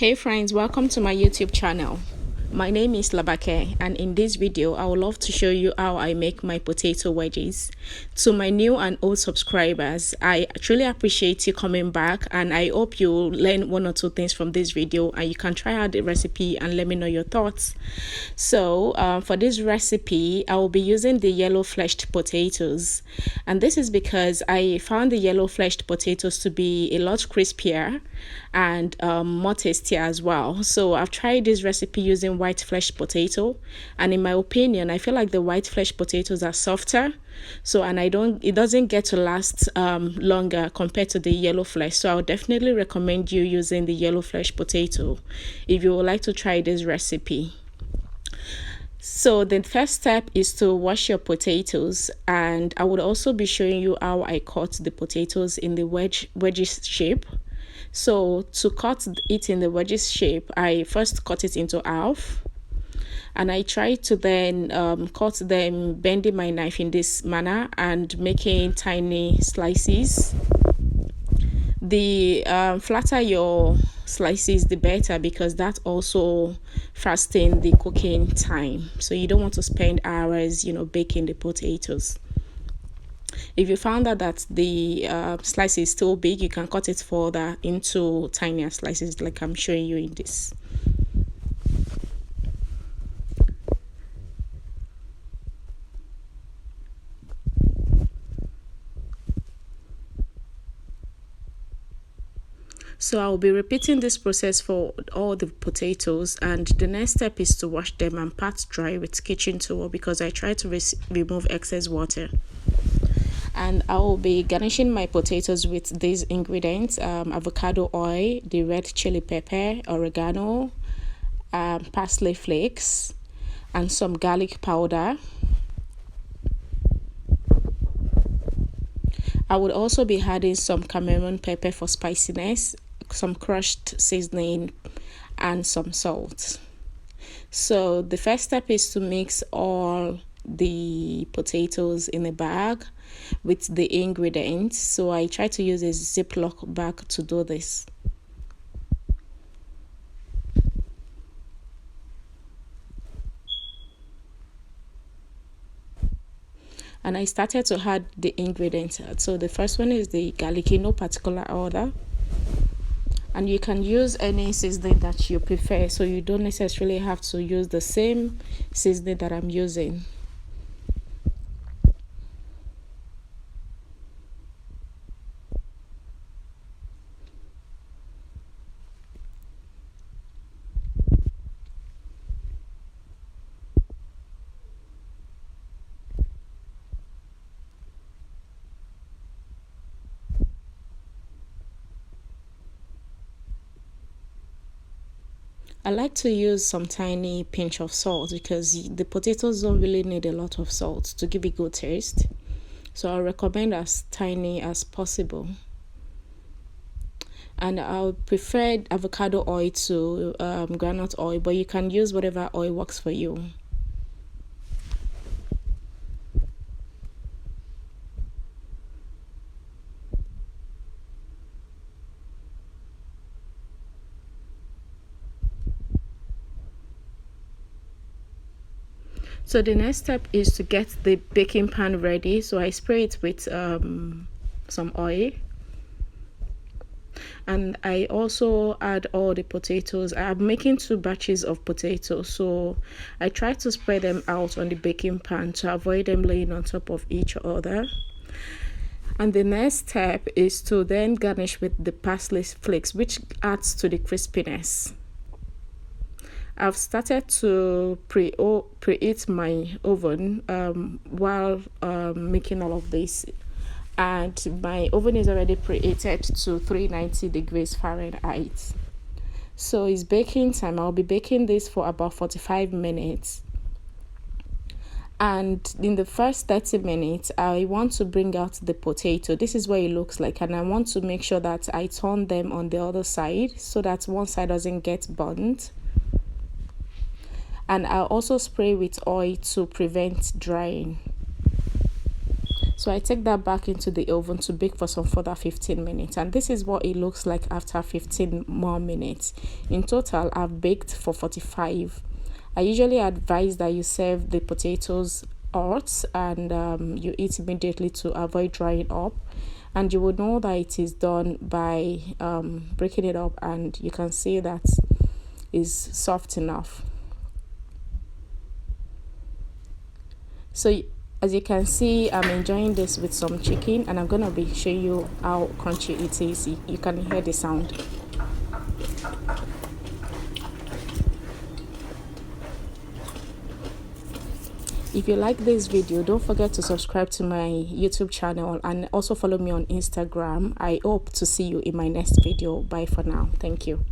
Hey friends, welcome to my YouTube channel. My name is Labake, and in this video I would love to show you how I make my potato wedges. To my new and old subscribers, I truly appreciate you coming back, and I hope you learn one or two things from this video and you can try out the recipe and let me know your thoughts. So for this recipe I will be using the yellow fleshed potatoes, and this is because I found the yellow fleshed potatoes to be a lot crispier and more tastier as well. So I've tried this recipe using white fleshed potato, and in my opinion I feel like the white fleshed potatoes are softer, so and it doesn't get to last longer compared to the yellow flesh. So I would definitely recommend you using the yellow fleshed potato if you would like to try this recipe. So the first step is to wash your potatoes, and I would also be showing you how I cut the potatoes in the wedges shape. So to cut it in the wedges shape, I first cut it into half, and I try to then cut them bending my knife in this manner and making tiny slices. The flatter your slices the better, because that also fastens the cooking time, so you don't want to spend hours baking the potatoes. If you found out that the slice is still big, you can cut it further into tinier slices like I'm showing you in this. So I'll be repeating this process for all the potatoes, and the next step is to wash them and pat dry with kitchen towel, because I try to remove excess water. And I will be garnishing my potatoes with these ingredients: avocado oil, the red chili pepper, oregano, parsley flakes, and some garlic powder. I would also be adding some cayenne pepper for spiciness, some crushed seasoning, and some salt. So the first step is to mix all the potatoes in a bag with the ingredients. So I try to use a Ziploc bag to do this. And I started to add the ingredients. So the first one is the garlic in no particular order, and you can use any seasoning that you prefer, so you don't necessarily have to use the same seasoning that I'm using. I like to use some tiny pinch of salt, because the potatoes don't really need a lot of salt to give it good taste. So I recommend as tiny as possible. And I prefer avocado oil to groundnut oil, but you can use whatever oil works for you. So the next step is to get the baking pan ready. So I spray it with some oil, and I also add all the potatoes. I'm making 2 batches of potatoes, so I try to spread them out on the baking pan to avoid them laying on top of each other. And the next step is to then garnish with the parsley flakes, which adds to the crispiness. I've started to preheat my oven while making all of this, and my oven is already preheated to 390 degrees Fahrenheit. So it's baking time. I'll be baking this for about 45 minutes. And in the first 30 minutes, I want to bring out the potato. This is what it looks like, and I want to make sure that I turn them on the other side so that one side doesn't get burnt. And I'll also spray with oil to prevent drying. So I take that back into the oven to bake for some further 15 minutes, and this is what it looks like after 15 more minutes. In total, I've baked for 45. I usually advise that you serve the potatoes hot and you eat immediately to avoid drying up, and you will know that it is done by breaking it up, and you can see that is soft enough. So as you can see, I'm enjoying this with some chicken, and I'm gonna be showing you how crunchy it is. You can hear the sound. If you like this video, don't forget to subscribe to my YouTube channel and also follow me on Instagram. I hope to see you in my next video. Bye for now. Thank you.